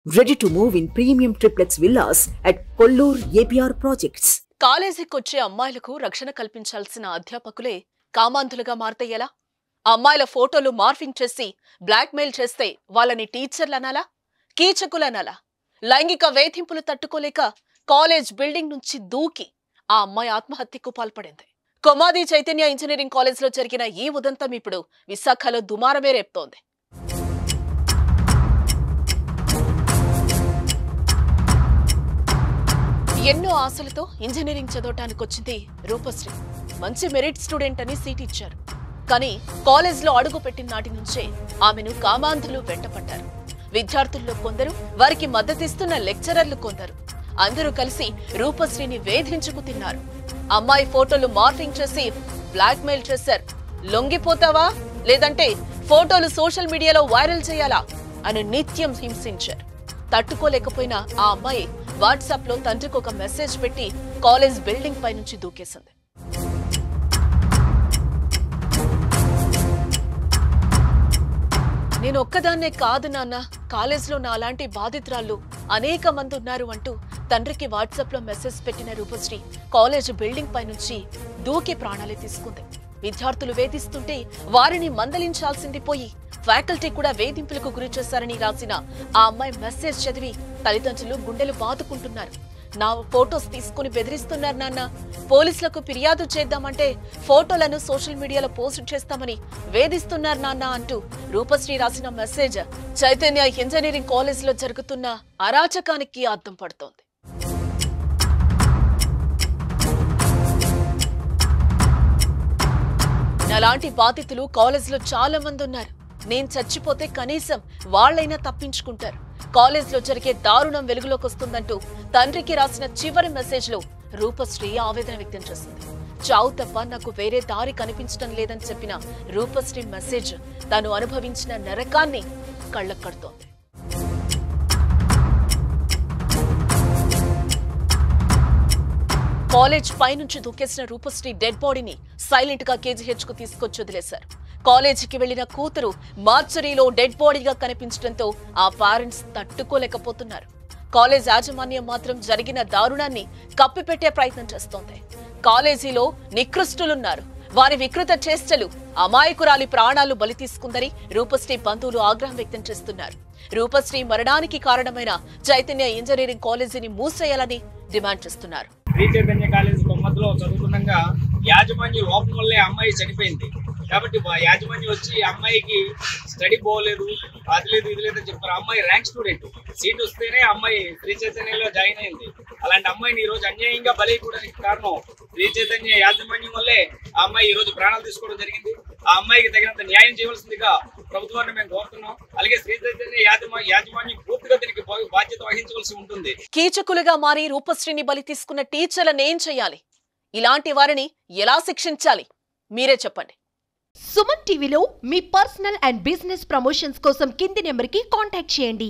Ready to move in premium triplex villas at Kollur APR projects. కాలేజీకి వచ్చే అమ్మాయిలకు రక్షణ కల్పించాల్సిన అధ్యాపకులే కామాంధులుగా మారితే ఎలా? అమ్మాయిల ఫోటోలు మార్ఫింగ్ చేసి బ్లాక్మెయిల్ చేస్తే వాళ్ళని టీచర్లనాలా, కీచకులనాలా? లైంగిక వేధింపులు తట్టుకోలేక కాలేజ్ బిల్డింగ్ నుంచి దూకి ఆ అమ్మాయి ఆత్మహత్యకు పాల్పడింది. కొమాది చైతన్య ఇంజనీరింగ్ కాలేజ్లో జరిగిన ఈ ఉదంతం ఇప్పుడు విశాఖలో దుమారమే రేపుతోంది. ఎన్నో ఆశలతో ఇంజనీరింగ్ చదవటానికి వచ్చింది రూపశ్రీ. మంచి మెరిట్ స్టూడెంట్ అని సీట్ ఇచ్చారు. కానీ కాలేజ్లో అడుగు పెట్టిన నాటి నుంచే ఆమెను కామాంధులు వెంటపడ్డారు. విద్యార్థుల్లో కొందరు, వారికి మద్దతిస్తున్న లెక్చరర్లు కొందరు, అందరూ కలిసి రూపశ్రీని వేధించుకు తిన్నారు. అమ్మాయి ఫోటోలు మార్ఫింగ్ చేసి బ్లాక్మెయిల్ చేశారు. లొంగిపోతావా లేదంటే ఫోటోలు సోషల్ మీడియాలో వైరల్ చేయాలా అని నిత్యం హింసించారు. తట్టుకోలేకపోయిన ఆ అమ్మాయి వాట్సాప్ లో తండ్రికి ఒక మెసేజ్ పెట్టి కాలేజ్ బిల్డింగ్ పై నుంచి దూకేసింది. నేను ఒక్కదాన్నే కాదు నాన్న, కాలేజ్లో నా అలాంటి బాధితురాళ్ళు అనేక మంది ఉన్నారు అంటూ తండ్రికి వాట్సాప్ లో మెసేజ్ పెట్టిన రూపశ్రీ కాలేజ్ బిల్డింగ్ పై నుంచి దూకి ప్రాణాలే తీసుకుంది. విద్యార్థులు వేధిస్తుంటే వారిని మందలించాల్సింది పోయి ఫ్యాకల్టీ కూడా వేధింపులకు గురి చేశారని రాసిన ఆ అమ్మాయి మెసేజ్ చదివి తల్లిదండ్రులు గుండెలు బాదుకుంటున్నారు. నా ఫోటోస్ తీసుకుని బెదిరిస్తున్నారు నాన్న, పోలీసులకు ఫిర్యాదు చేద్దామంటే ఫోటోలను సోషల్ మీడియాలో పోస్ట్ చేస్తామని వేధిస్తున్నారు నాన్న అంటూ రూపశ్రీ రాసిన మెసేజ్ చైతన్య ఇంజనీరింగ్ కాలేజీలో జరుగుతున్న అరాచకానికి అద్దం పడుతోంది. అలాంటి బాధితులు కాలేజీలో చాలా మంది ఉన్నారు. నేను చచ్చిపోతే కనీసం వాళ్లైనా తప్పించుకుంటారు. కాలేజ్లో జరిగే దారుణం వెలుగులోకి వస్తుందంటూ తండ్రికి రాసిన చివరి మెసేజ్ లో రూపశ్రీ ఆవేదన వ్యక్తం చేసింది. చావు తప్ప నాకు వేరే దారి కనిపించడం లేదని చెప్పిన రూపశ్రీ మెసేజ్ తాను అనుభవించిన నరకాన్ని కళ్ళకు కడుతోంది. కాలేజ్ పై నుంచి దూకేసిన రూపశ్రీ డెడ్ బాడీని సైలెంట్ గా కేజీహెచ్ కు తీసుకొచ్చి వదిలేశారు. కాలేజీకి వెళ్లిన కూతురు మార్చరీలో డెడ్ బాడీగా కనిపించడంతో ఆ పేరెంట్స్ తట్టుకోలేకపోతున్నారు. కాలేజ్ యాజమాన్యం మాత్రం జరిగిన దారుణాన్ని కప్పిపెట్టే ప్రయత్నం చేస్తోంది. కాలేజీలో నికృష్టులున్నారు, వారి వికృత చేష్టలు అమాయకురాలి ప్రాణాలు బలి తీసుకుందని రూపశ్రీ బంధువులు ఆగ్రహం వ్యక్తం చేస్తున్నారు. రూపశ్రీ మరణానికి కారణమైన చైతన్య ఇంజనీరింగ్ కాలేజీని మూసేయాలని డిమాండ్ చేస్తున్నారు. శ్రీ చైతన్య కాలేజీ బొమ్మలో చదువుతుండగా యాజమాన్యం లోపం వల్లే అమ్మాయి చనిపోయింది. కాబట్టి యాజమాన్యం వచ్చి అమ్మాయికి స్టడీ పోలేదు, అది లేదు ఇది లేదని చెప్పారు. అమ్మాయి ర్యాంక్ స్టూడెంట్, సీట్ వస్తేనే అమ్మాయి శ్రీ చైతన్యలో జాయిన్ అయింది. అలాంటి అమ్మాయిని ఈ రోజు అన్యాయంగా బలైపోవడానికి కారణం శ్రీ చైతన్య యాజమాన్యం వల్లే ఆ అమ్మాయి ఈ రోజు ప్రాణాలు తీసుకోవడం జరిగింది. ఆ అమ్మాయికి తగినంత న్యాయం చేయవలసిందిగా ప్రభుత్వాన్ని మేము కోరుతున్నాం. అలాగే శ్రీ చైతన్య యాజమాన్యం పూర్తిగా దీనికి బాధ్యత వహించవలసి ఉంటుంది. కీచకులుగా మారి రూపశ్రీని బలి తీసుకున్న టీచర్లను ఏం చేయాలి? ఇలాంటి వారిని ఎలా శిక్షించాలి? మీరే చెప్పండి. సుమన్ టీవీలో మీ పర్సనల్ అండ్ బిజినెస్ ప్రమోషన్స్ కోసం కింది నెంబర్కి కాంటాక్ట్ చేయండి.